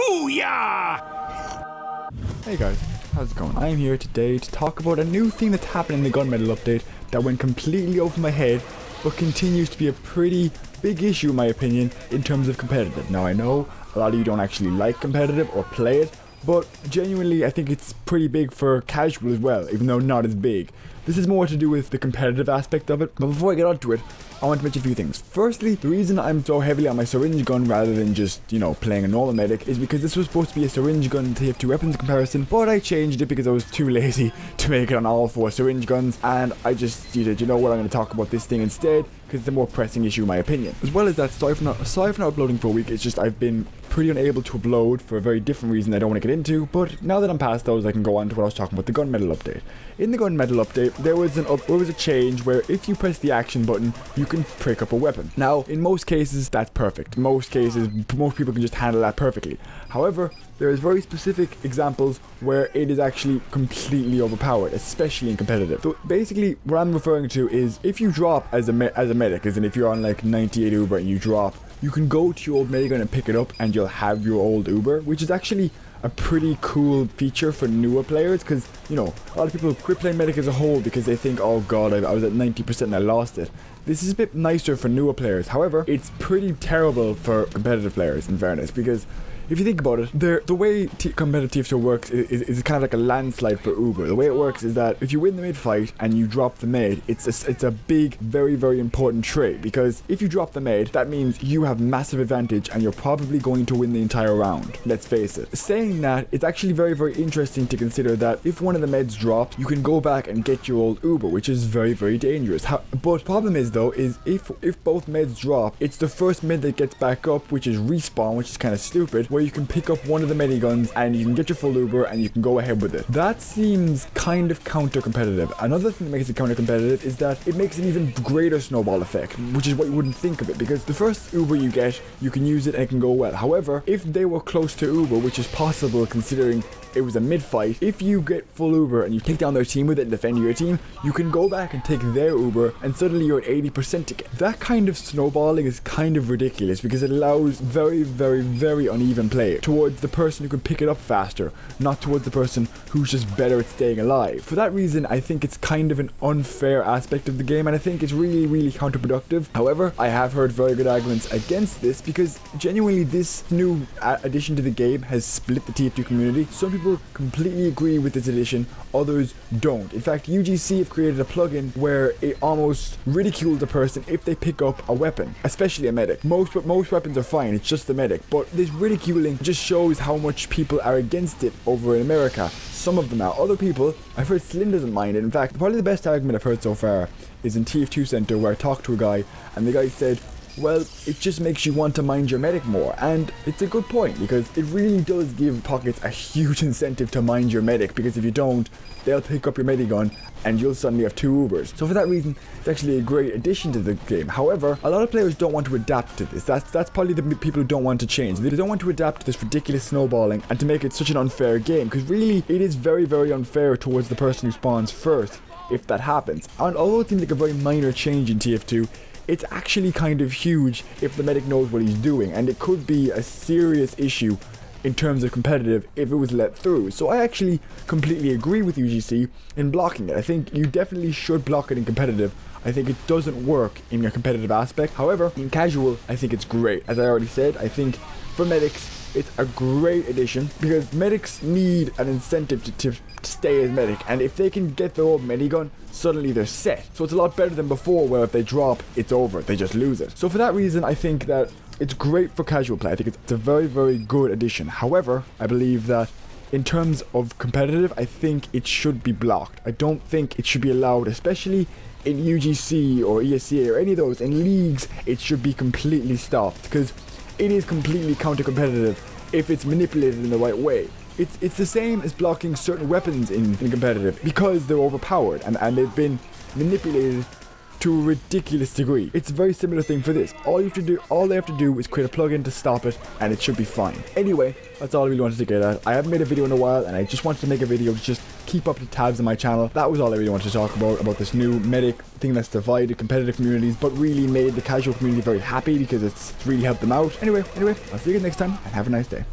Booyah! Hey guys, how's it going? I am here today to talk about a new thing that's happened in the gunmetal update that went completely over my head, but continues to be a pretty big issue in my opinion in terms of competitive. Now I know a lot of you don't actually like competitive or play it, but genuinely I think it's pretty big for casual as well, even though not as big. This is more to do with the competitive aspect of it, but before I get onto it, I want to mention a few things. Firstly, the reason I'm so heavily on my syringe gun rather than just, playing a normal medic is because this was supposed to be a syringe gun TF2 weapons comparison, but I changed it because I was too lazy to make it on all 4 syringe guns, and I just decided, you know what, I'm going to talk about this thing instead, because it's a more pressing issue in my opinion. As well as that, sorry for not uploading for a week, it's just I've been pretty unable to upload for a very different reason I don't want to get into, but now that I'm past those, I can go on to what I was talking about, the gunmetal update. In the gunmetal update, there was a change where if you press the action button, you can pick up a weapon. Now, in most cases, that's perfect. Most cases, most people can just handle that perfectly. However, there is very specific examples where it is actually completely overpowered, especially in competitive. So basically, what I'm referring to is if you drop as a medic, as in if you're on like 98 Uber and you drop, you can go to your old medigun and pick it up and you'll have your old Uber, which is actually a pretty cool feature for newer players, because a lot of people quit playing medic as a whole because they think, oh god, I was at 90% and I lost it. This is a bit nicer for newer players. However, it's pretty terrible for competitive players, in fairness, because if you think about it, the way competitive TF2 works is kind of like a landslide for Uber. The way it works is that if you win the mid fight and you drop the mid, it's a big, very, very important trait, because if you drop the mid, that means you have massive advantage and you're probably going to win the entire round. Let's face it. Saying that, it's actually very, very interesting to consider that if one of the meds drops, you can go back and get your old Uber, which is very, very dangerous. But problem is though, is if both meds drop, it's the first mid that gets back up, which is respawn, which is kind of stupid, where you can pick up one of the miniguns and you can get your full Uber and you can go ahead with it. That seems kind of counter-competitive. Another thing that makes it counter-competitive is that it makes an even greater snowball effect, which is what you wouldn't think of it, because the first Uber you get, you can use it and it can go well. However, if they were close to Uber, which is possible considering it was a mid-fight, if you get full Uber and you take down their team with it and defend your team, you can go back and take their Uber and suddenly you're at 80% again. That kind of snowballing is kind of ridiculous because it allows very, very, very uneven play towards the person who can pick it up faster, not towards the person who's just better at staying alive. For that reason, I think it's kind of an unfair aspect of the game, and I think it's really, really counterproductive. However, I have heard very good arguments against this because genuinely this new addition to the game has split the TF2 community. Some people completely agree with this addition, others don't. In fact, UGC have created a plugin where it almost ridicules the person if they pick up a weapon, especially a medic. Most weapons are fine, it's just the medic, but this ridiculing just shows how much people are against it over in America. Some of them are. Other people, I've heard Slim doesn't mind it. In fact, probably the best argument I've heard so far is in TF2 Center, where I talked to a guy and the guy said, well, it just makes you want to mind your medic more, and it's a good point because it really does give pockets a huge incentive to mind your medic, because if you don't, they'll pick up your medigun and you'll suddenly have 2 Ubers. So for that reason, it's actually a great addition to the game. However, a lot of players don't want to adapt to this. That's probably the people who don't want to change. They don't want to adapt to this ridiculous snowballing and to make it such an unfair game, because really it is very, very unfair towards the person who spawns first if that happens. And although it seems like a very minor change in TF2, it's actually kind of huge if the medic knows what he's doing, and it could be a serious issue in terms of competitive if it was let through. So I actually completely agree with UGC in blocking it. I think you definitely should block it in competitive. I think it doesn't work in a competitive aspect. However, in casual, I think it's great. As I already said, I think for medics, it's a great addition because medics need an incentive to stay as medic, and if they can get their old medigun, suddenly they're set. So it's a lot better than before, where if they drop, it's over, they just lose it. So for that reason, I think that it's great for casual play. I think it's a very, very good addition. However, I believe that in terms of competitive, I think it should be blocked. I don't think it should be allowed, especially in UGC or ESCA or any of those. In leagues, it should be completely stopped because it is completely counter-competitive if it's manipulated in the right way. It's the same as blocking certain weapons in competitive because they're overpowered and they've been manipulated to a ridiculous degree. It's a very similar thing for this. All they have to do is create a plugin to stop it and it should be fine. Anyway, that's all I really wanted to get at. I haven't made a video in a while and I just wanted to make a video to just keep up the tabs on my channel. That was all I really wanted to talk about this new medic thing that's divided competitive communities but really made the casual community very happy because it's really helped them out. Anyway, I'll see you guys next time and have a nice day.